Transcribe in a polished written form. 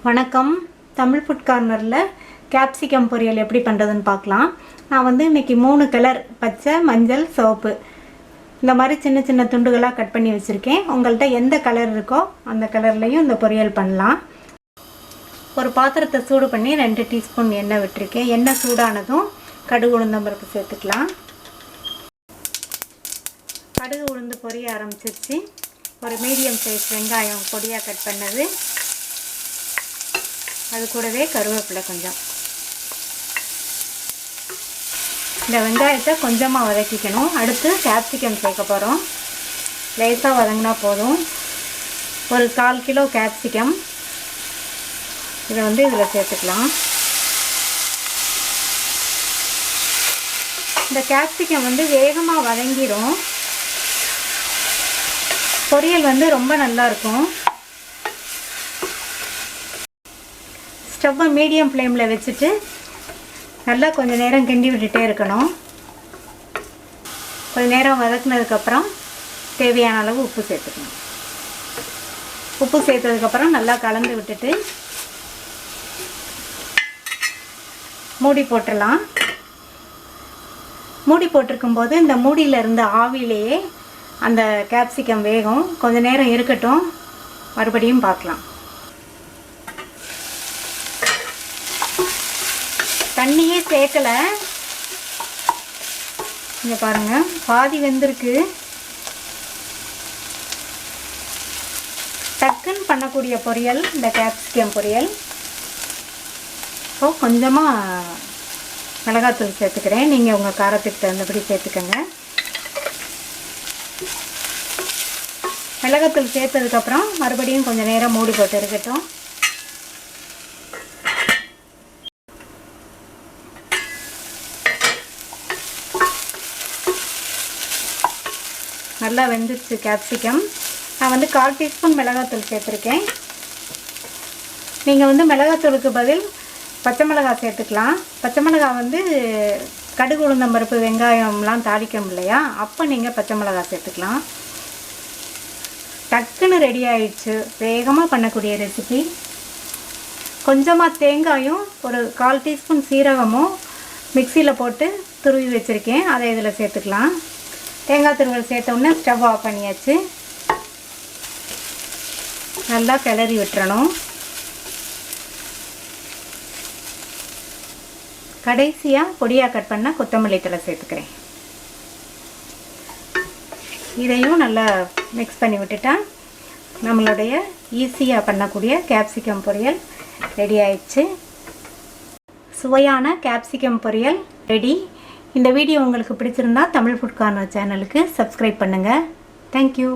வணக்கம். தமிழ் ஃபுட் கார்னரில் கேப்சிகம் பொரியல் எப்படி பண்ணுறதுன்னு பார்க்கலாம். நான் வந்து இன்றைக்கி 3 கலர் பச்சை, மஞ்சள், சிவப்பு இந்த மாதிரி சின்ன சின்ன துண்டுகளாக கட் பண்ணி வச்சுருக்கேன். உங்கள்கிட்ட எந்த கலர் இருக்கோ அந்த கலர்லேயும் இந்த பொரியல் பண்ணலாம். ஒரு பாத்திரத்தை சூடு பண்ணி 2 டீஸ்பூன் எண்ணெய் விட்டுருக்கேன். எண்ணெய் சூடானதும் கடுகு உளுந்தம்பருப்பு சேர்த்துக்கலாம். கடுகு உளுந்து பொரிய ஆரம்பிச்சிருச்சு. ஒரு மீடியம் சைஸ் வெங்காயம் பொடியாக கட் பண்ணது, அது கூடவே கருவேப்பிலை கொஞ்சம். இந்த வெங்காயத்தை கொஞ்சமாக வதக்கிக்கணும். அடுத்து கேப்சிகம் சேர்க்க போகிறோம். லேசாக வதங்கினா போதும். ஒரு 1/4 கிலோ கேப்சிகம் இதை வந்து இதில் சேர்த்துக்கலாம். இந்த கேப்சிகம் வந்து வேகமாக வதங்கிடும். பொரியல் வந்து ரொம்ப நல்லாயிருக்கும். ஸ்டவ்வை மீடியம் ஃப்ளேமில் வச்சுட்டு நல்லா கொஞ்சம் நேரம் கிண்டி விட்டுட்டே இருக்கணும். கொஞ்சம் நேரம் வதக்குனதுக்கப்புறம் தேவையான அளவு உப்பு சேர்த்துக்கணும். உப்பு சேர்த்ததுக்கப்புறம் நல்லா கலந்து விட்டுட்டு மூடி போட்டுடலாம். மூடி போட்டிருக்கும்போது இந்த மூடியில் இருந்த ஆவியிலேயே அந்த கேப்சிகம் வேகும். கொஞ்சம் நேரம் இருக்கட்டும், மறுபடியும் பார்க்கலாம். தண்ணியே சேர்க்கலை. இங்கே பாருங்கள், பாதி வெந்திருக்கு. டக்குன்னு பண்ணக்கூடிய பொரியல் இந்த கேப்சிகம் பொரியல். இப்போ கொஞ்சமாக மிளகாத்தூள் சேர்த்துக்கிறேன். நீங்கள் உங்கள் காரத்துக்கு தகுந்தபடி சேர்த்துக்கோங்க. மிளகாத்தூள் சேர்த்ததுக்கப்புறம் மறுபடியும் கொஞ்சம் நேரம் மூடி போட்டு இருக்கட்டும். நல்லா வெந்துச்சு கேப்சிகம். நான் வந்து 1/4 டீஸ்பூன் மிளகாத்தூள் சேர்த்துருக்கேன். நீங்கள் வந்து மிளகாத்தூளுக்கு பதில் பச்சை மிளகாய் சேர்த்துக்கலாம். பச்சை மிளகாய் வந்து கடுகு உளுந்தம்பருப்பு வெங்காயம்லாம் தாளிக்கணும் இல்லையா, அப்போ நீங்கள் பச்சை மிளகாய் சேர்த்துக்கலாம். டக்குன்னு ரெடி ஆயிடுச்சு. வேகமாக பண்ணக்கூடிய ரெசிபி. கொஞ்சமாக தேங்காயும் ஒரு 1/4 டீஸ்பூன் சீரகமும் மிக்சியில் போட்டு துருவி வச்சுருக்கேன். அதை இதில் சேர்த்துக்கலாம். தேங்காய் துருவல் சேர்த்தோன்னே ஸ்டவ் ஆஃப் பண்ணியாச்சு. நல்லா கிளறி விட்டுறணும். கடைசியாக பொடியாக கட் பண்ண கொத்தமல்லி தழை சேர்த்துக்கிறேன். இதையும் நல்லா மிக்ஸ் பண்ணி விட்டுட்டா நம்மளுடைய ஈஸியாக பண்ணக்கூடிய கேப்சிகம் பொரியல் ரெடி ஆயிடுச்சு. சுவையான கேப்சிகம் பொரியல் ரெடி. இந்த வீடியோ உங்களுக்கு பிடிச்சிருந்தா தமிழ் ஃபுட் கார்னர் சேனலுக்கு சப்ஸ்கிரைப் பண்ணுங்கள். தேங்க்யூ.